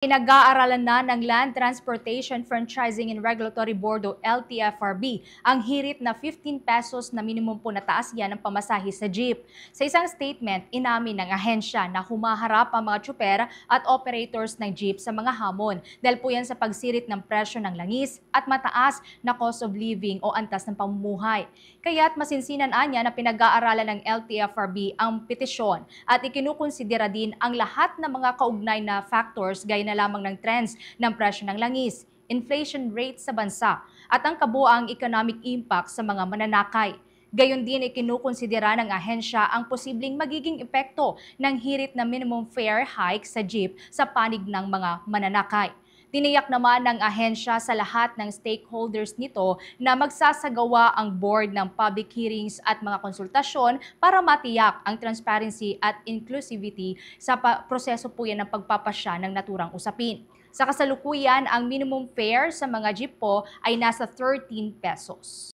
Pinag-aaralan na ng Land Transportation Franchising and Regulatory Board o LTFRB ang hirit na 15 pesos na minimum po na taas yan ng pamasahe sa jeep. Sa isang statement, inamin ng ahensya na humaharap ang mga tsuper at operators ng jeep sa mga hamon dahil po yan sa pagsirit ng presyo ng langis at mataas na cost of living o antas ng pamumuhay. Kaya't masinsinan anya na pinag-aaralan ng LTFRB ang petisyon at ikinukonsidera din ang lahat ng mga kaugnay na factors gaya na lamang ng trends ng presyo ng langis, inflation rate sa bansa, at ang kabuang economic impact sa mga mananakay. Gayon din ikinukonsidera ng ahensya ang posibleng magiging epekto ng hirit na minimum fare hike sa jeep sa panig ng mga mananakay. Tiniyak naman ng ahensya sa lahat ng stakeholders nito na magsasagawa ang board ng public hearings at mga konsultasyon para matiyak ang transparency at inclusivity sa proseso po yan ng pagpapasya ng naturang usapin. Sa kasalukuyan, ang minimum fare sa mga jeep po ay nasa 13 pesos.